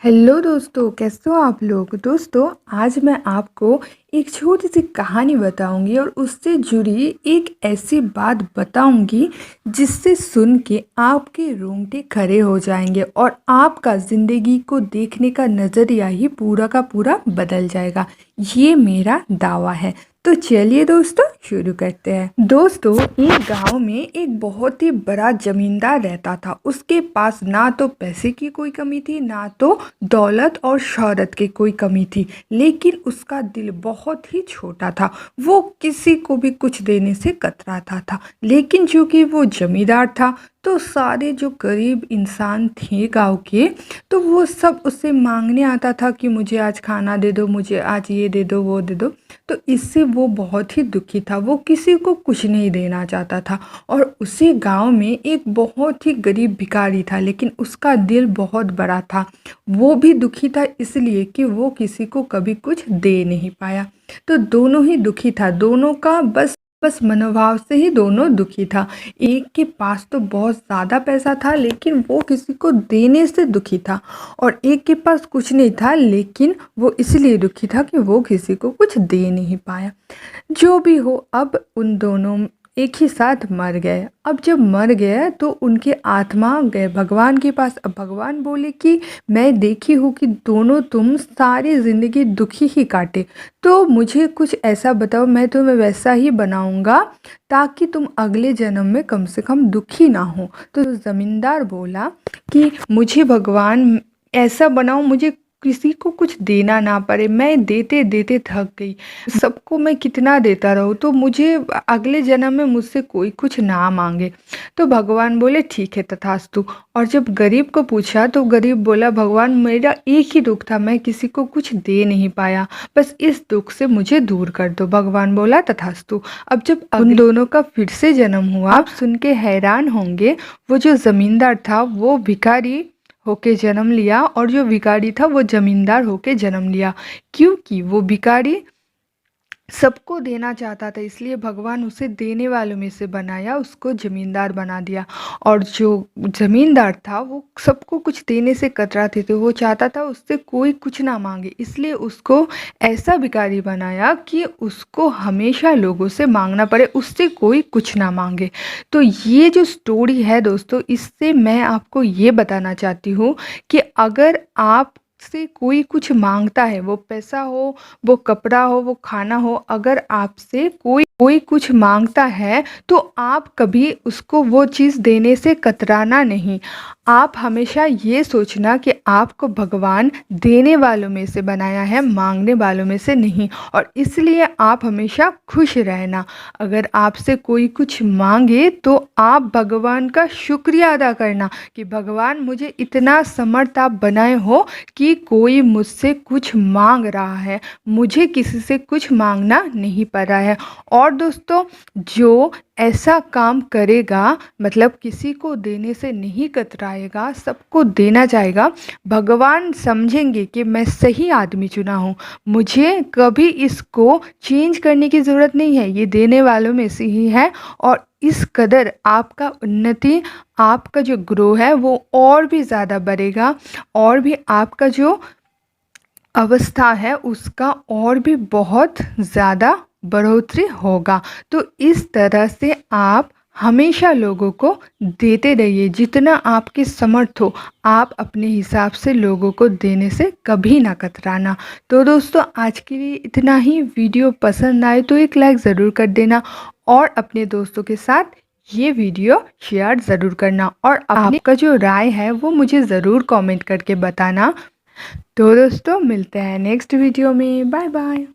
Hello दोस्तों, कैसे हो आप लोग। दोस्तों, आज मैं आपको एक छोटी सी कहानी बताऊंगी और उससे जुड़ी एक ऐसी बात बताऊंगी जिससे सुन के आपके रोंगटे खड़े हो जाएंगे और आपका ज़िंदगी को देखने का नज़रिया ही पूरा का पूरा बदल जाएगा। ये मेरा दावा है। तो चलिए दोस्तों, शुरू करते हैं। दोस्तों, एक गांव में एक बहुत ही बड़ा जमींदार रहता था। उसके पास ना तो पैसे की कोई कमी थी, ना तो दौलत और शोहरत की कोई कमी थी, लेकिन उसका दिल बहुत ही छोटा था। वो किसी को भी कुछ देने से कतराता था। लेकिन चूंकि वो जमींदार था तो सारे जो गरीब इंसान थे गांव के, तो वो सब उससे मांगने आता था कि मुझे आज खाना दे दो, मुझे आज ये दे दो, वो दे दो। तो इससे वो बहुत ही दुखी था। वो किसी को कुछ नहीं देना चाहता था। और उसी गांव में एक बहुत ही गरीब भिखारी था, लेकिन उसका दिल बहुत बड़ा था। वो भी दुखी था इसलिए कि वो किसी को कभी कुछ दे नहीं पाया। तो दोनों ही दुखी था। दोनों का बस बस मनोभाव से ही दोनों दुखी था। एक के पास तो बहुत ज़्यादा पैसा था, लेकिन वो किसी को देने से दुखी था। और एक के पास कुछ नहीं था, लेकिन वो इसलिए दुखी था कि वो किसी को कुछ दे नहीं पाया। जो भी हो, अब उन दोनों एक ही साथ मर गए। अब जब मर गए तो उनके आत्मा गए भगवान के पास। अब भगवान बोले कि मैं देखी हूँ कि दोनों तुम सारी ज़िंदगी दुखी ही काटे, तो मुझे कुछ ऐसा बताओ, मैं तुम्हें वैसा ही बनाऊंगा ताकि तुम अगले जन्म में कम से कम दुखी ना हो। तो ज़मींदार बोला कि मुझे भगवान ऐसा बनाओ, मुझे किसी को कुछ देना ना पड़े। मैं देते देते थक गई, सबको मैं कितना देता रहूँ, तो मुझे अगले जन्म में मुझसे कोई कुछ ना मांगे। तो भगवान बोले ठीक है, तथास्तु। और जब गरीब को पूछा तो गरीब बोला, भगवान मेरा एक ही दुख था, मैं किसी को कुछ दे नहीं पाया, बस इस दुख से मुझे दूर कर दो। भगवान बोला तथास्तु। अब जब उन दोनों का फिर से जन्म हुआ, आप सुन के हैरान होंगे। वो जो जमींदार था वो भिखारी होके जन्म लिया, और जो भिखारी था वो जमींदार होके जन्म लिया। क्योंकि वो भिखारी सबको देना चाहता था, इसलिए भगवान उसे देने वालों में से बनाया, उसको जमींदार बना दिया। और जो जमींदार था वो सबको कुछ देने से कतराते थे। वो चाहता था उससे कोई कुछ ना मांगे, इसलिए उसको ऐसा भिखारी बनाया कि उसको हमेशा लोगों से मांगना पड़े, उससे कोई कुछ ना मांगे। तो ये जो स्टोरी है दोस्तों, इससे मैं आपको ये बताना चाहती हूँ कि अगर आप से कोई कुछ मांगता है, वो पैसा हो, वो कपड़ा हो, वो खाना हो, अगर आपसे कोई कोई कुछ मांगता है तो आप कभी उसको वो चीज़ देने से कतराना नहीं। आप हमेशा ये सोचना कि आपको भगवान देने वालों में से बनाया है, मांगने वालों में से नहीं। और इसलिए आप हमेशा खुश रहना। अगर आपसे कोई कुछ मांगे तो आप भगवान का शुक्रिया अदा करना कि भगवान मुझे इतना समर्थ आप बनाए हो कि कोई मुझसे कुछ मांग रहा है, मुझे किसी से कुछ मांगना नहीं पड़ रहा है। और दोस्तों, जो ऐसा काम करेगा, मतलब किसी को देने से नहीं कतराएगा, सबको देना चाहेगा, भगवान समझेंगे कि मैं सही आदमी चुना हूँ, मुझे कभी इसको चेंज करने की ज़रूरत नहीं है, ये देने वालों में से ही है। और इस कदर आपका उन्नति, आपका जो ग्रो है वो और भी ज़्यादा बढ़ेगा, और भी आपका जो अवस्था है उसका और भी बहुत ज़्यादा बढ़ोतरी होगा। तो इस तरह से आप हमेशा लोगों को देते रहिए, जितना आपकी समर्थ हो। आप अपने हिसाब से लोगों को देने से कभी ना कतराना। तो दोस्तों, आज के लिए इतना ही। वीडियो पसंद आए तो एक लाइक ज़रूर कर देना, और अपने दोस्तों के साथ ये वीडियो शेयर ज़रूर करना, और आपका जो राय है वो मुझे ज़रूर कमेंट करके बताना। तो दोस्तों, मिलते हैं नेक्स्ट वीडियो में। Bye bye.